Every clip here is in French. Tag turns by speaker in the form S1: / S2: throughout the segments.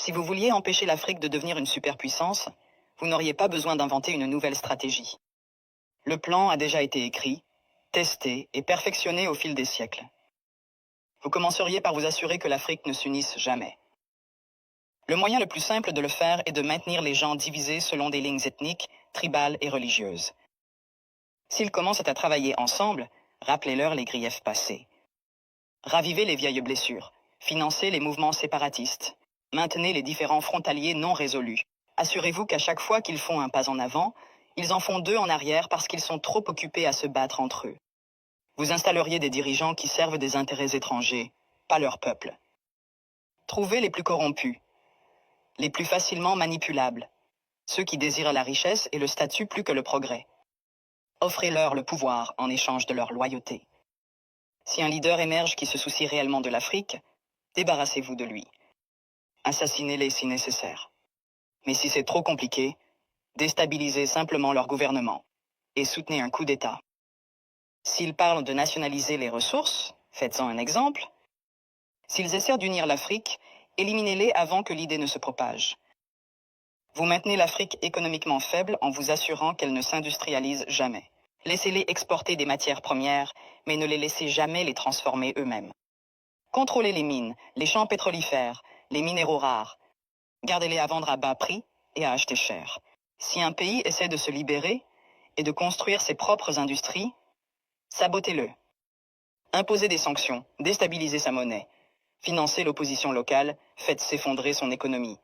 S1: Si vous vouliez empêcher l'Afrique de devenir une superpuissance, vous n'auriez pas besoin d'inventer une nouvelle stratégie. Le plan a déjà été écrit, testé et perfectionné au fil des siècles. Vous commenceriez par vous assurer que l'Afrique ne s'unisse jamais. Le moyen le plus simple de le faire est de maintenir les gens divisés selon des lignes ethniques, tribales et religieuses. S'ils commencent à travailler ensemble, rappelez-leur les griefs passés. Ravivez les vieilles blessures, financez les mouvements séparatistes, maintenez les différends frontaliers non résolus. Assurez-vous qu'à chaque fois qu'ils font un pas en avant, ils en font deux en arrière parce qu'ils sont trop occupés à se battre entre eux. Vous installeriez des dirigeants qui servent des intérêts étrangers, pas leur peuple. Trouvez les plus corrompus, les plus facilement manipulables, ceux qui désirent la richesse et le statut plus que le progrès. Offrez-leur le pouvoir en échange de leur loyauté. Si un leader émerge qui se soucie réellement de l'Afrique, débarrassez-vous de lui. Assassinez-les si nécessaire. Mais si c'est trop compliqué, déstabilisez simplement leur gouvernement et soutenez un coup d'État. S'ils parlent de nationaliser les ressources, faites-en un exemple. S'ils essaient d'unir l'Afrique, éliminez-les avant que l'idée ne se propage. Vous maintenez l'Afrique économiquement faible en vous assurant qu'elle ne s'industrialise jamais. Laissez-les exporter des matières premières, mais ne les laissez jamais les transformer eux-mêmes. Contrôlez les mines, les champs pétrolifères, les minéraux rares. Gardez-les à vendre à bas prix et à acheter cher. Si un pays essaie de se libérer et de construire ses propres industries, sabotez-le. Imposez des sanctions, déstabilisez sa monnaie. Financez l'opposition locale, faites s'effondrer son économie.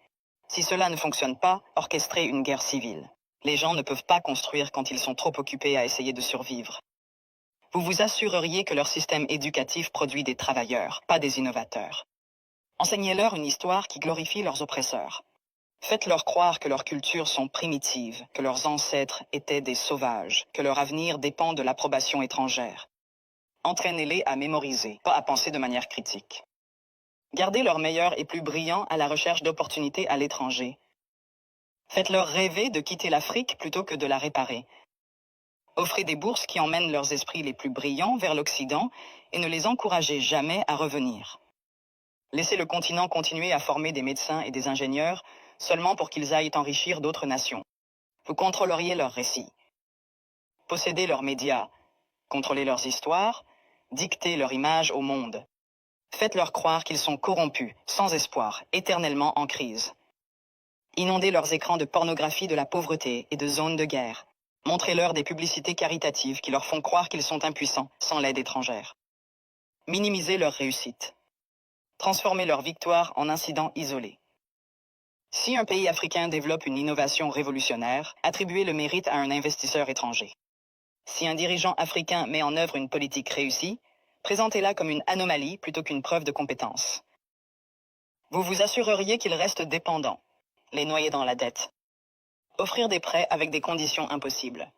S1: Si cela ne fonctionne pas, orchestrez une guerre civile. Les gens ne peuvent pas construire quand ils sont trop occupés à essayer de survivre. Vous vous assureriez que leur système éducatif produit des travailleurs, pas des innovateurs. Enseignez-leur une histoire qui glorifie leurs oppresseurs. Faites-leur croire que leurs cultures sont primitives, que leurs ancêtres étaient des sauvages, que leur avenir dépend de l'approbation étrangère. Entraînez-les à mémoriser, pas à penser de manière critique. Gardez leurs meilleurs et plus brillants à la recherche d'opportunités à l'étranger. Faites-leur rêver de quitter l'Afrique plutôt que de la réparer. Offrez des bourses qui emmènent leurs esprits les plus brillants vers l'Occident et ne les encouragez jamais à revenir. Laissez le continent continuer à former des médecins et des ingénieurs seulement pour qu'ils aillent enrichir d'autres nations. Vous contrôleriez leurs récits. Possédez leurs médias, contrôlez leurs histoires, dictez leur image au monde. Faites-leur croire qu'ils sont corrompus, sans espoir, éternellement en crise. Inondez leurs écrans de pornographie de la pauvreté et de zones de guerre. Montrez-leur des publicités caritatives qui leur font croire qu'ils sont impuissants, sans l'aide étrangère. Minimisez leur réussite. Transformez leur victoire en incidents isolés. Si un pays africain développe une innovation révolutionnaire, attribuez le mérite à un investisseur étranger. Si un dirigeant africain met en œuvre une politique réussie, présentez-la comme une anomalie plutôt qu'une preuve de compétence. Vous vous assureriez qu'ils restent dépendants, les noyer dans la dette. Offrir des prêts avec des conditions impossibles.